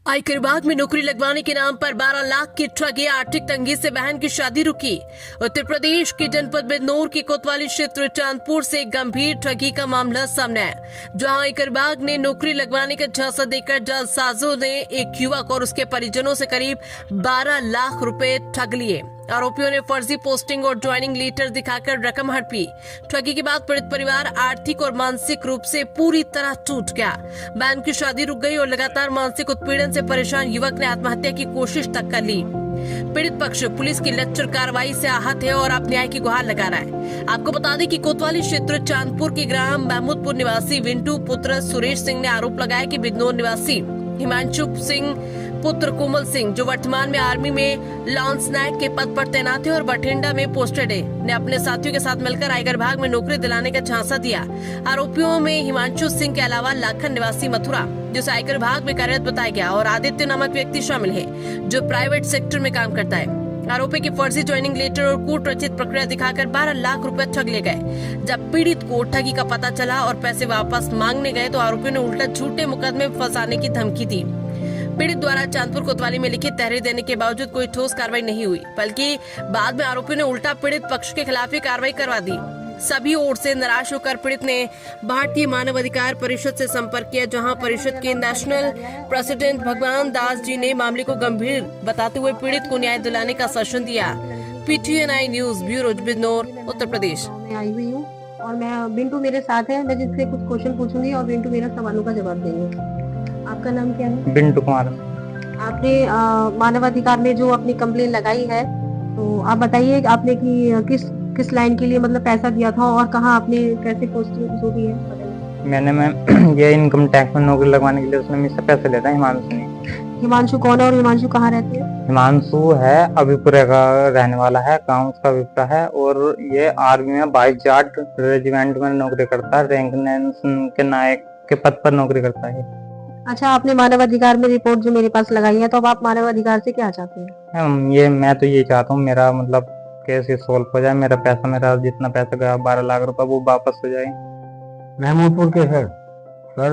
आयकर विभाग में नौकरी लगवाने के नाम पर 12 लाख की ठगी, आर्थिक तंगी से बहन की शादी रुकी। उत्तर प्रदेश के जनपद बिजनौर के कोतवाली क्षेत्र चांदपुर से एक गंभीर ठगी का मामला सामने आया, जहां आयकर विभाग ने नौकरी लगवाने का झांसा देकर जालसाजों ने एक युवक और उसके परिजनों से करीब 12 लाख रुपए ठग लिए। आरोपियों ने फर्जी पोस्टिंग और ज्वाइनिंग लेटर दिखाकर रकम हड़पी। ठगी के बाद पीड़ित परिवार आर्थिक और मानसिक रूप से पूरी तरह टूट गया। बहन की शादी रुक गई और लगातार मानसिक उत्पीड़न से परेशान युवक ने आत्महत्या की कोशिश तक कर ली। पीड़ित पक्ष पुलिस की लच्चर कार्रवाई से आहत है और अब न्याय की गुहार लगा रहा है। आपको बता दें कि कोतवाली क्षेत्र चांदपुर के ग्राम महमूदपुर निवासी विंटू पुत्र सुरेश सिंह ने आरोप लगाया कि बिजनौर निवासी हिमांशु सिंह पुत्र कोमल सिंह, जो वर्तमान में आर्मी में लॉन्स नायक के पद पर तैनात है और बठिंडा में पोस्टेड है, ने अपने साथियों के साथ मिलकर आयकर विभाग में नौकरी दिलाने का झांसा दिया। आरोपियों में हिमांशु सिंह के अलावा लाखन निवासी मथुरा, जिसे आयकर विभाग में कार्यरत बताया गया, और आदित्य नामक व्यक्ति शामिल है, जो प्राइवेट सेक्टर में काम करता है। आरोपी के फर्जी ज्वाइनिंग लेटर और कूट रचित प्रक्रिया दिखाकर 12 लाख रुपए ठग ले गए। जब पीड़ित को ठगी का पता चला और पैसे वापस मांगने गए तो आरोपियों ने उल्टा झूठे मुकदमे में फंसाने की धमकी दी। पीड़ित द्वारा चांदपुर कोतवाली में लिखित तहरीर देने के बावजूद कोई ठोस कार्रवाई नहीं हुई, बल्कि बाद में आरोपियों ने उल्टा पीड़ित पक्ष के खिलाफ ही कार्रवाई करवा दी। सभी ओर से निराश होकर पीड़ित ने भारतीय मानव अधिकार परिषद से संपर्क किया, जहां परिषद के नेशनल प्रेसिडेंट भगवान दास जी ने मामले को गंभीर बताते हुए पीड़ित को न्याय दिलाने का आश्वासन दिया। PTNI news bureau Bijnor, Uttar Pradesh. मैं आई हुई हूँ और मैं बिंटू मेरे साथ है। मैं जिससे कुछ क्वेश्चन पूछूंगी और बिंटू मेरा सवालों का जवाब देंगे। आपका नाम क्या है? बिंटू कुमार। आपने मानव अधिकार में जो अपनी कंप्लेन लगाई है, तो आप बताइए आपने कि किस लाइन के लिए मतलब पैसा दिया था और कहाँ आपने कैसे पोस्टिंग जो भी है बताइए। मैं ये इनकम टैक्स में नौकरी लगवाने के लिए उसने मुझसे पैसे लेता है, हिमांशु ने। हिमांशु कौन है और हिमांशु कहाँ रहते हैं? हिमांशु है अभिपुरा का रहने वाला है, गाँव उसका अभिपुरा है, और ये आर्मी में 22 जाट रेजिमेंट में नौकरी करता है, रैंक के नायक के पद पर नौकरी करता है। अच्छा, आपने मानव अधिकार में रिपोर्ट जो मेरे पास लगाई है, तो अब आप मानव अधिकार से क्या चाहते हैं? मैं तो ये चाहता हूँ मेरा मतलब केस सॉल्व हो जाए, मेरा जितना पैसा गया 12 लाख रुपए वो वापस हो जाए। महमूदपुर के सर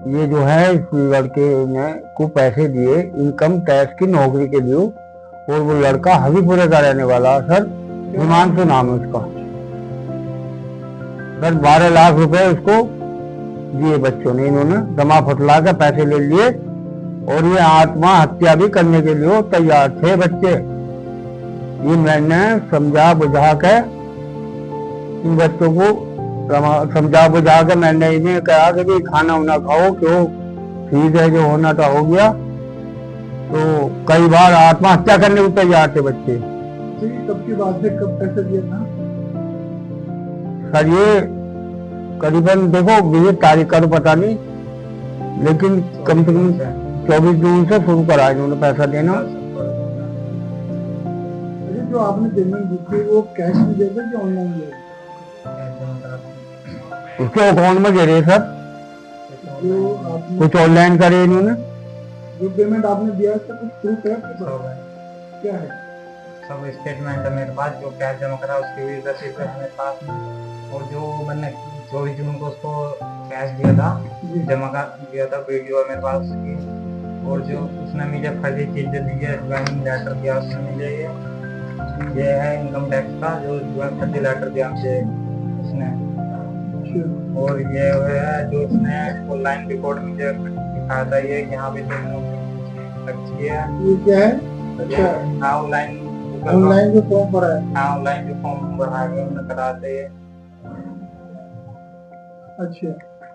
ये जो है इस लड़के ने को पैसे दिए इनकम टैक्स की नौकरी के लिए, और वो लड़का हबीपुरे का रहने वाला सर, हिमांशु नाम है उसका। सर 12 लाख रुपए उसको दिए बच्चों ने, इन्होंने दमा फुटला के पैसे ले लिए और ये आत्महत्या भी करने के लिए तैयार थे बच्चे। ये मैंने समझा बुझा के इन बच्चों को समझा बुझा के मैंने इन्हें कहा कि खाना उना खाओ, क्यों ठीक है जो होना था हो गया, तो कई बार आत्महत्या करने को तैयार थे बच्चे। कब की बात है, कब पैसे दिया था सर? ये करीबन देखो ये तारीख का तो पता नहीं, लेकिन कम से कम 24 जून से शुरू करा इन्होंने पैसा देना। जो आपने पेमेंट दी थी वो कैश में दे कि ऑनलाइन दे? उसके अकाउंट में दे रहे सर, जो आपने कुछ ऑनलाइन करे इन्होंने। जो पेमेंट आपने दिया उसका कुछ प्रूफ है आपके पास? क्या है? सब स्टेटमेंट है मेरे पास, जो कैश जमा करा उसकी भी रसीद है मेरे पास, और जो मैंने 24 जून को उसको कैश दिया था, जमा कर दिया था, वीडियो है मेरे पास उसकी, और जो उसने मुझे फर्जी चीजें दी है, ज्वाइनिंग लेटर दिया उसने मुझे, ये है इनकम टैक्स का जो फर्जी लेटर दिया मुझे उसने, और ये है जो उसने ऑनलाइन रिपोर्ट मुझे दिखाया था, ये यहाँ पे अच्छी है। ये क्या है? अच्छा, ऑनलाइन जो फॉर्म भरा है? हाँ, ऑनलाइन जो फॉर्म भरा है उन्हें कराते हैं। अच्छा,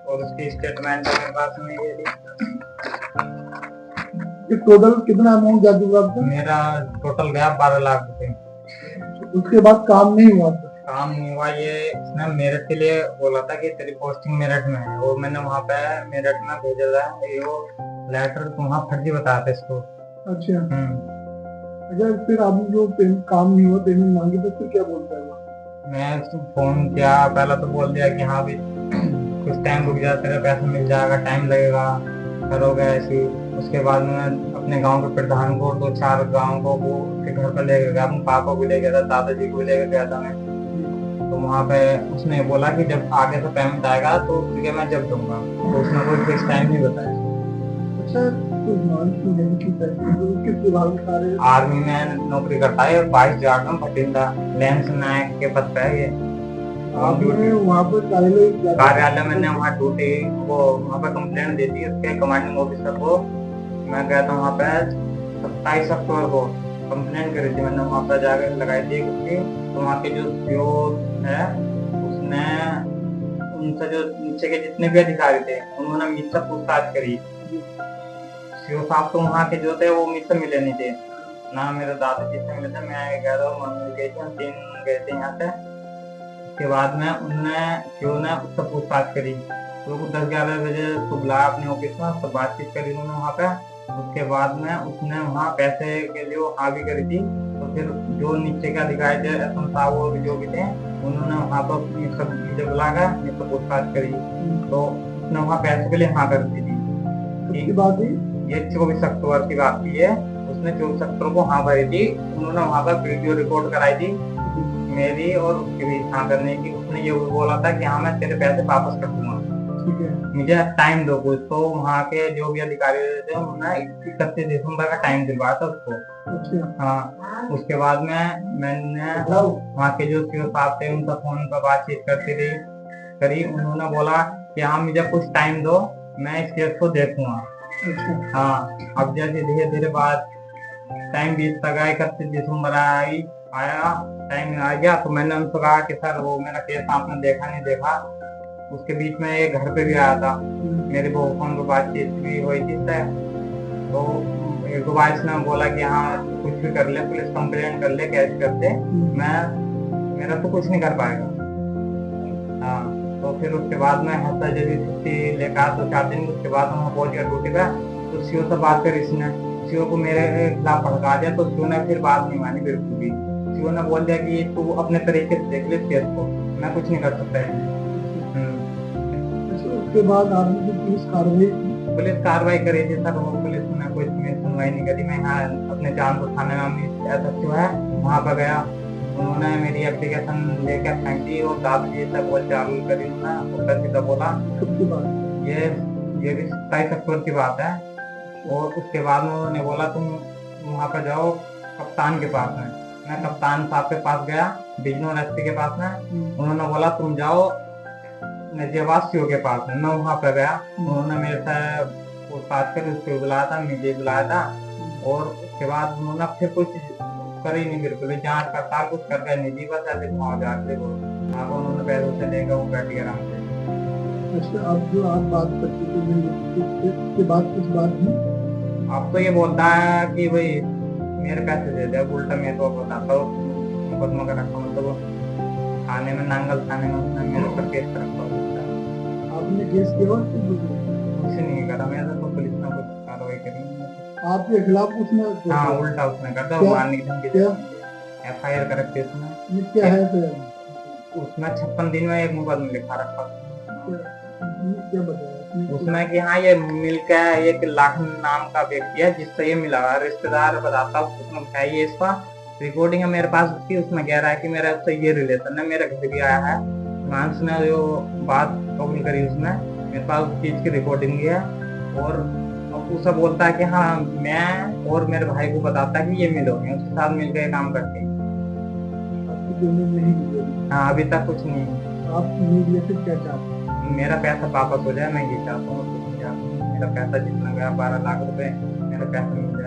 और उसकी स्टेटमेंट है मेरे पास में। ये टोटल कितना अमाउंट जा चुका आपका? मेरा टोटल गया 12 लाख रुपए। उसके बाद काम नहीं हुआ? काम नहीं हुआ, ये इसने मेरठ के लिए बोला था कि तेरी पोस्टिंग मेरठ में है, और मैंने वहाँ पे मेरठ में भेजा था, ये वो लेटर तो वहाँ फर्जी बताया था इसको। अच्छा, अगर फिर आपने जो काम नहीं हुआ, पेमेंट मांगी, तो फिर क्या बोलता है वो? मैं उसको फोन किया, पहला तो बोल दिया कि हाँ भी कुछ टाइम रुक जा, तेरा पैसा मिल जाएगा, टाइम लगेगा, करोगे ऐसी। उसके बाद में अपने गांव के प्रधान को 2-4 गांव को वो के घर पर लेकर गया, अपने पापा को ले गया था, दादाजी को लेकर गया था मैं। तो वहाँ पे उसने बोला कि जब आगे से पेमेंट आएगा तो ठीक है मैं जब दूंगा, तो उसने कोई फिक्स टाइम नहीं बताया। अच्छा, तो मान की नहीं की पैसे तो किस विभाग में कार्य है? आर्मी में नौकरी करता है, 22 में भटिंडा लेंस नायक के पद पे है ये। आपने वहाँ पर कार्यालय मैंने वहाँ ड्यूटी वो वहाँ पे कंप्लेंट दे दी उसके कमांडिंग ऑफिसर को। मैं गया था वहाँ पे 27 अक्टूबर को कंप्लेंट करी थी मैंने, वहाँ पे जाकर लगाई थी उसकी। तो वहाँ के जो सीओ है उसने उनसे जो नीचे के जितने भी अधिकारी थे उन्होंने मुझसे पूछताछ करी। सीओ साहब तो वहाँ के जो थे वो मुझसे मिले नहीं थे, ना मेरे दादाजी से मिले थे। मैं गया था, मम्मी गई थी, हम 3 गए थे यहाँ से। उसके बाद में उनने सीओ ने उससे पूछताछ करी, तो 10-11 बजे उसको बुलाया अपने ऑफिस में, उससे बातचीत करी उन्होंने वहाँ पे। उसके बाद में उसने वहाँ पैसे के लिए हाँ भी करी थी। तो फिर जो नीचे के अधिकारी थे एसएम साहब और जो भी थे उन्होंने वहाँ पर मुझे बुलाया, मुझसे पूछताछ करी, तो उसने वहाँ पैसे के लिए हाँ कर दी थी। ये 24 अक्टूबर की बात थी है, उसने 24 अक्टूबर को हाँ भरी थी। उन्होंने वहाँ पर वीडियो रिकॉर्ड कराई थी मेरी और उसकी भी हाँ करने की। उसने ये बोला था कि हाँ मैं तेरे पैसे वापस कर दूंगा, मुझे टाइम दो कुछ। तो वहाँ के जो भी अधिकारी थे उन्होंने 31 दिसंबर का टाइम दिलवाया था उसको। हाँ, उसके बाद में मैंने वहाँ के जो सीओ साहब थे उनसे फोन पर बातचीत करती रही करी। उन्होंने बोला कि हाँ मुझे कुछ टाइम दो, मैं इस केस को देखूंगा। हाँ, अब जैसे धीरे धीरे बाद टाइम बीतता गया, 31 दिसंबर आया टाइम आ गया, तो मैंने उनको कहा कि सर वो मेरा केस आपने देखा नहीं देखा। उसके बीच में ये घर पे भी आया था, मेरे बहू फोन पर बातचीत भी हुई थी इससे। तो एक दो बार इसने बोला कि हाँ कुछ भी कर ले, पुलिस कंप्लेंट कर ले, कैसे कर दे, मेरा तो कुछ नहीं कर पाएगा। हाँ, तो फिर उसके बाद में हंसा जब छुट्टी लेकर तो 4 दिन उसके बाद वहाँ पहुंच गया ड्यूटी पे। तो सीओ से बात करी इसने, सीओ को मेरे खिलाफ भड़का दिया। तो सीओ ने फिर बात नहीं मानी बिल्कुल भी। सीओ ने बोल दिया कि तू अपने तरीके से देख ले केस को, मैं कुछ नहीं कर सकता। उसके बाद आपने जो पुलिस कार्रवाई करी थी सर, वो पुलिस ने कोई सुनवाई नहीं करी। मैं यहाँ अपने जानपुर थाने में है वहाँ पर गया, उन्होंने मेरी एप्लीकेशन लेकर फेंक दी और दादाजी से बोल चालू करी। उन्होंने सीधा बोला ये भी 27 अक्टूबर की बात है। और उसके बाद में उन्होंने बोला तुम वहाँ पर जाओ कप्तान के पास में। मैं कप्तान साहब के पास गया, बिजनौर एसपी के पास में। उन्होंने बोला तुम जाओ नजीबाद सीओ के पास में। मैं वहाँ पर गया, उन्होंने मेरे से पूछताछ कर उसको बुलाया था, मुझे बुलाया था। और उसके बाद उन्होंने फिर कुछ कर ही नहीं, बिल्कुल जांच पड़ताल कुछ कर गए निजी बस ऐसे वहाँ जाके उन्होंने पैसों से लेकर वो बैठ गया आराम से। अच्छा, अब जो आप बात करते थे उसके बाद कुछ बात नहीं, अब तो ये बोलता है कि भाई मेरे पैसे दे दे, उल्टा मैं तो बताता हूँ मुकदमा का रखा, मतलब थाने में नांगल थाने में उसने मेरे ऊपर केस रखा। आपने केस किया? कुछ नहीं करा, मैंने तो पुलिस ने कुछ कार्रवाई करी आपके खिलाफ। उसने हाँ उल्टा उसने कर दिया, मारने की धमकी FIR कर रखी उसने। ये क्या है फिर? उसमें 56 दिन में एक मुकदमा लिखा रखा। क्या बताया उसमें कि हाँ ये मिलकर 1 लाख नाम का व्यक्ति है जिससे ये मिला हुआ, रिश्तेदार बताता उसमें बताइए इसका रिकॉर्डिंग है मेरे पास उसकी। उसमें कह रहा है कि मेरा उससे ये रिलेशन है, मेरे घर भी आया है। मानस ने जो बात कबूल करी उसने मेरे पास उस चीज की रिकॉर्डिंग भी है। और उसे बोलता है कि हाँ मैं और मेरे भाई को बताता है कि ये मिलो, उसके साथ मिलकर काम करते हैं। हाँ अभी तक कुछ नहीं। आप मीडिया से क्या चाहते हैं? मेरा पैसा वापस हो जाए, मैं ये चाहता हूँ। मेरा पैसा जितना गया 12 लाख रुपए मेरा पैसा मिल जाए।